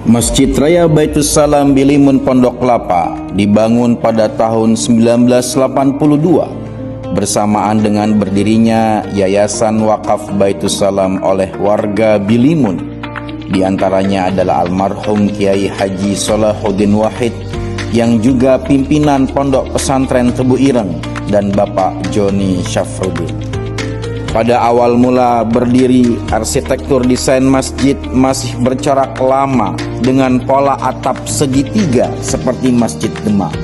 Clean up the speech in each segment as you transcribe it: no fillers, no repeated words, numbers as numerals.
Masjid Raya Baitus Salam Bilimun Pondok Kelapa dibangun pada tahun 1982 bersamaan dengan berdirinya Yayasan Wakaf Baitus Salam oleh warga Bilimun. Di antaranya adalah almarhum Kiai Haji Salahuddin Wahid yang juga pimpinan Pondok Pesantren Tebu Ireng dan Bapak Joni Syafruddin. Pada awal mula berdiri, arsitektur desain masjid masih bercorak lama dengan pola atap segitiga seperti Masjid Demak.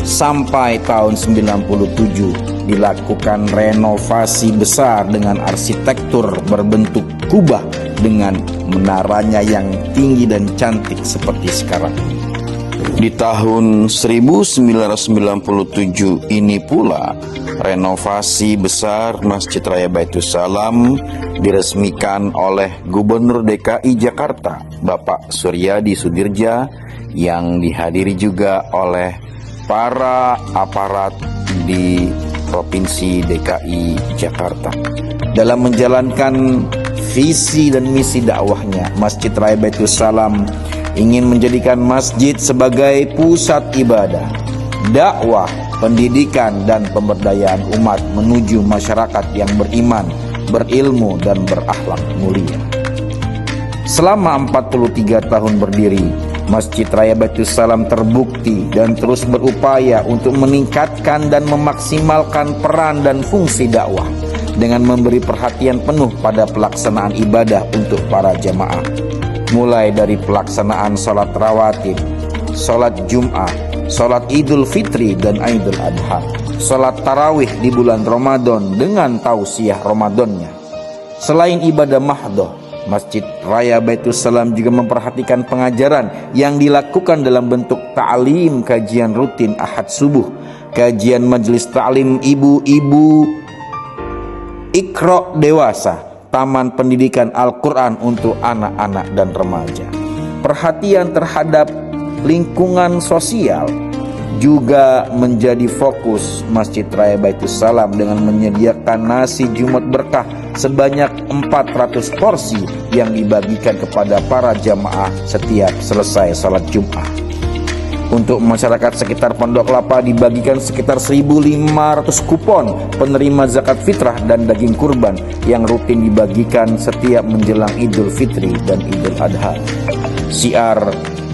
Sampai tahun 97 dilakukan renovasi besar dengan arsitektur berbentuk kubah dengan menaranya yang tinggi dan cantik seperti sekarang. Di tahun 1997 ini pula renovasi besar Masjid Raya Baitus Salam diresmikan oleh Gubernur DKI Jakarta Bapak Suryadi Sudirja yang dihadiri juga oleh para aparat di Provinsi DKI Jakarta. Dalam menjalankan visi dan misi dakwahnya, Masjid Raya Baitus Salam ingin menjadikan masjid sebagai pusat ibadah, dakwah, pendidikan dan pemberdayaan umat menuju masyarakat yang beriman, berilmu dan berakhlak mulia. Selama 43 tahun berdiri, Masjid Raya Baitus Salam terbukti dan terus berupaya untuk meningkatkan dan memaksimalkan peran dan fungsi dakwah dengan memberi perhatian penuh pada pelaksanaan ibadah untuk para jamaah, mulai dari pelaksanaan sholat rawatib, sholat Jum'ah, sholat Idul Fitri dan Idul Adha, sholat tarawih di bulan Ramadan dengan tausiah Ramadannya. Selain ibadah mahdoh, Masjid Raya Baitus Salam juga memperhatikan pengajaran yang dilakukan dalam bentuk ta'lim, kajian rutin Ahad subuh, kajian majelis ta'lim ibu-ibu, Iqra dewasa, taman pendidikan Al-Quran untuk anak-anak dan remaja. Perhatian terhadap lingkungan sosial juga menjadi fokus Masjid Raya Baitus Salam dengan menyediakan nasi Jumat berkah sebanyak 400 porsi yang dibagikan kepada para jamaah setiap selesai salat Jumat. Untuk masyarakat sekitar Pondok Kelapa dibagikan sekitar 1.500 kupon penerima zakat fitrah dan daging kurban yang rutin dibagikan setiap menjelang Idul Fitri dan Idul Adha. Syiar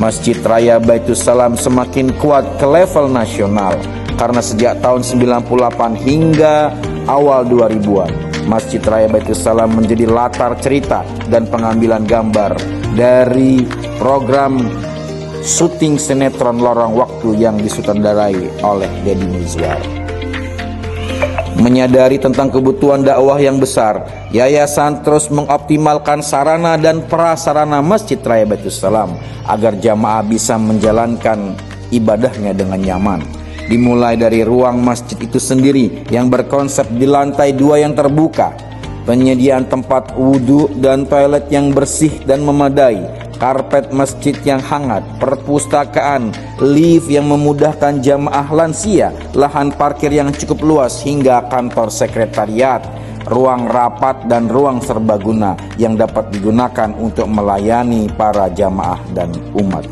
Masjid Raya Baitus Salam semakin kuat ke level nasional karena sejak tahun 98 hingga awal 2000-an, Masjid Raya Baitus Salam menjadi latar cerita dan pengambilan gambar dari program syuting sinetron Lorong Waktu yang disutradarai oleh Deddy Mizwar. Menyadari tentang kebutuhan dakwah yang besar, yayasan terus mengoptimalkan sarana dan prasarana Masjid Raya Baitus Salam agar jamaah bisa menjalankan ibadahnya dengan nyaman. Dimulai dari ruang masjid itu sendiri yang berkonsep di lantai 2 yang terbuka, penyediaan tempat wudhu dan toilet yang bersih dan memadai, karpet masjid yang hangat, perpustakaan, lift yang memudahkan jamaah lansia, lahan parkir yang cukup luas hingga kantor sekretariat, ruang rapat dan ruang serbaguna yang dapat digunakan untuk melayani para jamaah dan umat.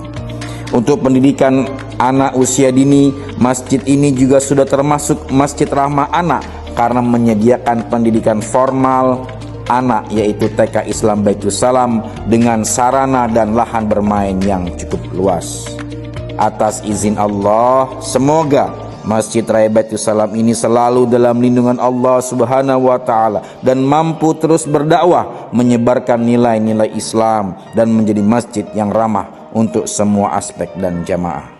Untuk pendidikan anak usia dini, masjid ini juga sudah termasuk Masjid Rahmah Anak karena menyediakan pendidikan formal anak yaitu TK Islam Baitus Salam dengan sarana dan lahan bermain yang cukup luas. Atas izin Allah, semoga Masjid Raya Baitus Salam ini selalu dalam lindungan Allah Subhanahu wa taala dan mampu terus berdakwah menyebarkan nilai-nilai Islam dan menjadi masjid yang ramah untuk semua aspek dan jamaah.